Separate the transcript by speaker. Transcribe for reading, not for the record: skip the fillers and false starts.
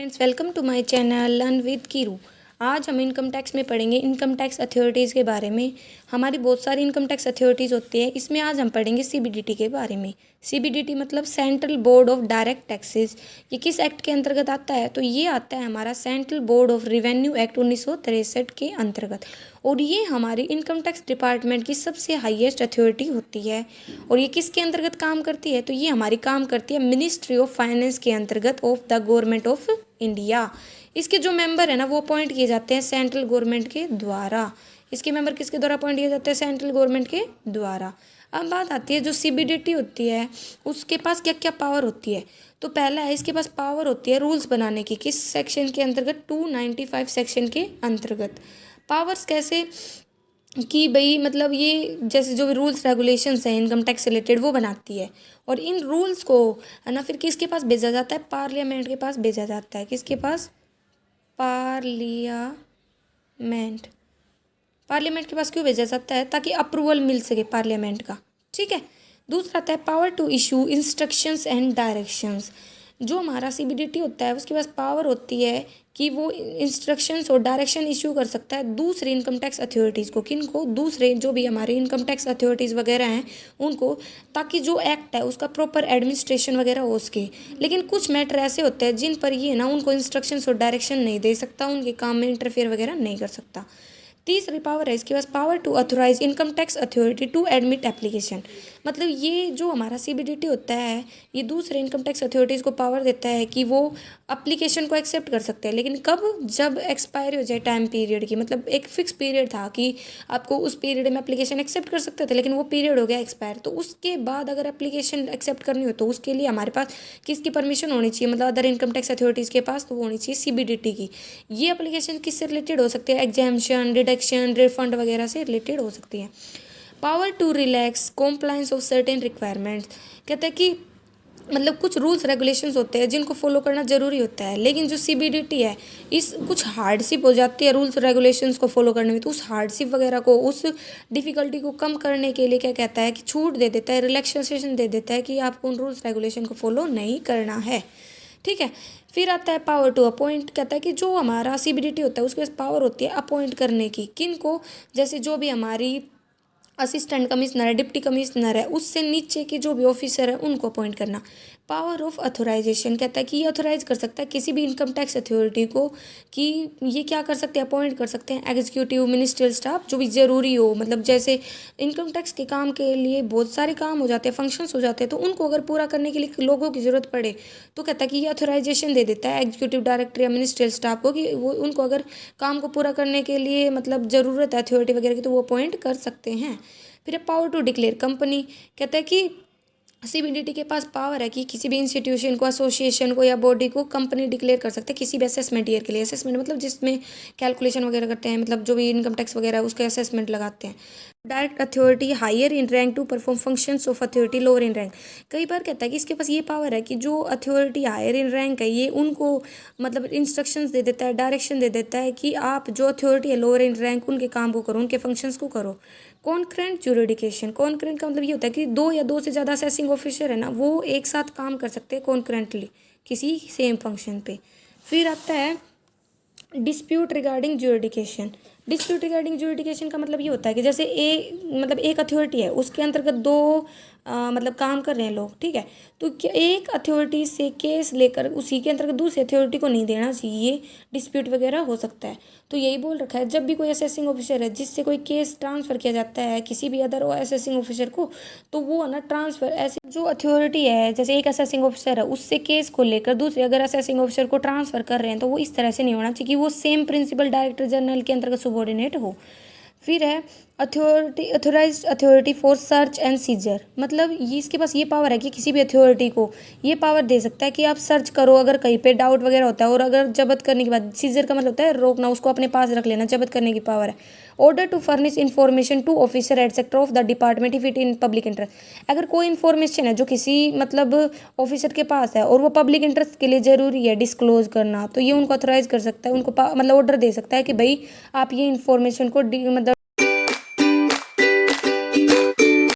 Speaker 1: Friends, welcome to my channel learn with Keeru. आज हम income tax में पढ़ेंगे इनकम टैक्स अथॉरिटीज़ के बारे में। हमारी बहुत सारी इनकम टैक्स अथॉरिटीज़ होती है, इसमें आज हम पढ़ेंगे सीबीडीटी के बारे में। सीबीडीटी मतलब central board of direct taxes. ये किस एक्ट के अंतर्गत आता है? तो ये आता है हमारा central board of revenue act 1963 के अंतर्गत। और ये हमारी इनकम टैक्स डिपार्टमेंट की सबसे हाईएस्ट अथॉरिटी होती है। और ये किसके अंतर्गत काम करती है? तो ये हमारी काम करती है मिनिस्ट्री ऑफ फाइनेंस के अंतर्गत of the government of India. इसके जो मेंबर है ना, वो अपॉइंट किए जाते हैं सेंट्रल गवर्नमेंट के द्वारा। इसके मेंबर किसके द्वारा अपॉइंट किए जाते हैं? सेंट्रल गवर्नमेंट के द्वारा। अब बात आती है जो सीबीडीटी होती है उसके पास क्या क्या पावर होती है। तो पहला है, इसके पास पावर होती है रूल्स बनाने की। किस सेक्शन के अंतर्गत? 295 सेक्शन के अंतर्गत। पावर्स कैसे कि भाई मतलब ये जैसे जो भी रूल्स रेगुलेशंस हैं इनकम टैक्स से रिलेटेड वो बनाती है। और इन रूल्स को है ना फिर किसके पास भेजा जाता है? पार्लियामेंट के पास भेजा जाता है। किसके पास? पार्लियामेंट। पार्लियामेंट के पास क्यों भेजा जाता है? ताकि अप्रूवल मिल सके पार्लियामेंट का। ठीक है। दूसरा आता है power to issue instructions and directions. जो हमारा सीबीडीटी होता है उसके पास पावर होती है कि वो इंस्ट्रक्शंस और डायरेक्शन इशू कर सकता है दूसरे इनकम टैक्स अथॉरिटीज़ को। किन को? दूसरे जो भी हमारे इनकम टैक्स अथॉरिटीज़ वगैरह हैं उनको, ताकि जो एक्ट है उसका प्रॉपर एडमिनिस्ट्रेशन वगैरह हो सके। लेकिन कुछ मैटर ऐसे होते हैं जिन पर ये ना उनको इंस्ट्रक्शंस और डायरेक्शन नहीं दे सकता, उनके काम में इंटरफेयर वगैरह नहीं कर सकता। तीसरी पावर है इसके पास power to authorize income tax authority to admit application. मतलब ये जो हमारा सीबीडीटी होता है ये दूसरे इनकम टैक्स अथॉरिटीज़ को पावर देता है कि वो एप्लीकेशन को एक्सेप्ट कर सकते हैं। लेकिन कब? जब एक्सपायरी हो जाए टाइम पीरियड की। मतलब एक फिक्स पीरियड था कि आपको उस पीरियड में एप्लीकेशन एक्सेप्ट कर सकते थे, लेकिन वो पीरियड हो गया एक्सपायर। तो उसके बाद अगर एप्लीकेशन एक्सेप्ट करनी हो तो उसके लिए हमारे पास किसकी परमिशन होनी चाहिए? मतलब अदर इनकम टैक्स अथॉरिटीज़ के पास तो वो होनी चाहिए सीबीडीटी की। ये एप्लीकेशन किससे रिलेटेड हो सकती है? एग्जाम्शन, डिडक्शन, रिफंड वगैरह से रिलेटेड हो सकती है। Power to relax compliance of certain requirements. कहते हैं कि मतलब कुछ रूल्स रेगुलेशंस होते हैं जिनको फॉलो करना ज़रूरी होता है, लेकिन जो सीबीडीटी है इस कुछ हार्डशिप हो जाती है रूल्स रेगुलेशंस को फॉलो करने में। तो उस हार्डशिप वगैरह को, उस डिफ़िकल्टी को कम करने के लिए क्या कहता है कि छूट दे देता है, रिलैक्सेशन दे देता है कि आपको उन रूल्स रेगुलेशन को फॉलो नहीं करना है। ठीक है। फिर आता है पावर टू अपॉइंट। कहता है कि जो हमारा सीबीडीटी होता है उसके पास पावर होती है अपॉइंट करने की। किन को? जैसे जो भी हमारी असिस्टेंट कमिश्नर है, डिप्टी कमिश्नर है, उससे नीचे के जो भी ऑफिसर है उनको अपॉइंट करना। Power of authorisation. कहता है कि ये अथोराइज कर सकता है किसी भी इनकम टैक्स अथॉरिटी को कि ये क्या कर सकते हैं? अपॉइंट कर सकते हैं एग्जीक्यूटिव मिनिस्ट्रियल स्टाफ जो भी ज़रूरी हो। मतलब जैसे इनकम टैक्स के काम के लिए बहुत सारे काम हो जाते हैं, फंक्शंस हो जाते हैं, तो उनको अगर पूरा करने के लिए लोगों की ज़रूरत पड़े तो कहता है कि ये अथोराइजेशन दे देता है एग्जीक्यूटिव डायरेक्टर या मिनिस्ट्रियल स्टाफ को कि वो उनको अगर काम को पूरा करने के लिए मतलब ज़रूरत है अथॉरिटी वगैरह की तो वो अपॉइंट कर सकते हैं। फिर पावर टू डिक्लेयर कंपनी। कहता है कि सीबीडीटी के पास पावर है कि किसी भी इंस्टीट्यूशन को, एसोसिएशन को या बॉडी को कंपनी डिक्लेयर कर सकते हैं किसी भी असेसमेंट ईयर के लिए। असेसमेंट मतलब जिसमें कैलकुलेशन वगैरह करते हैं, मतलब जो भी इनकम टैक्स वगैरह है उसके असेसमेंट लगाते हैं। Direct authority higher in rank to perform functions of authority lower in rank. कई बार कहता है कि इसके पास ये पावर है कि जो अथॉरिटी हायर इन रैंक है ये उनको मतलब इंस्ट्रक्शंस दे देता है, डायरेक्शन दे देता है कि आप जो अथॉरिटी है लोअर इन रैंक उनके काम को करो, उनके फंक्शंस को करो। कॉन्करेंट ज्यूरिडिकेशन। कॉन्करेंट का मतलब ये होता है कि दो या दो से ज़्यादा असेसिंग ऑफिसर है ना वो एक साथ काम कर सकते हैं कॉन्करेंटली किसी सेम फंक्शन पे। फिर आता है डिस्प्यूट रिगार्डिंग ज्यूरिडिकेशन। डिस्प्यूट रिगार्डिंग ज्यूरिडिकेशन का मतलब ये होता है कि जैसे एक अथॉरिटी है उसके अंतर्गत दो मतलब काम कर रहे हैं लोग। ठीक है। तो क्या एक अथॉरिटी से केस लेकर उसी के अंतर्गत दूसरी अथॉरिटी को नहीं देना चाहिए, डिस्प्यूट वगैरह हो सकता है। तो यही बोल रखा है जब भी कोई असेसिंग ऑफिसर है जिससे कोई केस ट्रांसफ़र किया जाता है किसी भी अदर असेसिंग ऑफिसर को, तो वो है ना ट्रांसफ़र ऐसे जो अथॉरिटी है जैसे एक असेसिंग ऑफिसर है उससे केस को लेकर दूसरे अगर असेसिंग ऑफिसर को ट्रांसफ़र कर रहे हैं तो वो इस तरह से नहीं होना चाहिए कि वो सेम प्रिंसिपल डायरेक्टर जनरल के अंतर्गत सबॉर्डिनेट हो। फिर है authorised authority for search and seizure. मतलब ये इसके पास ये पावर है कि किसी भी अथॉरिटी को ये पावर दे सकता है कि आप सर्च करो अगर कहीं पे डाउट वगैरह होता है, और अगर जब्त करने के बाद, सीजर का मतलब होता है रोकना, उसको अपने पास रख लेना, जब्त करने की पावर है। Order to furnish information to officer etcetera of the department if it in public interest. अगर कोई इन्फॉर्मेशन है जो किसी मतलब ऑफिसर के पास है और वो पब्लिक इंटरेस्ट के लिए ज़रूरी है डिस्क्लोज करना, तो ये उनको अथोराइज कर सकता है, उनको मतलब ऑर्डर दे सकता है कि भाई आप ये इन्फॉर्मेशन को मतलब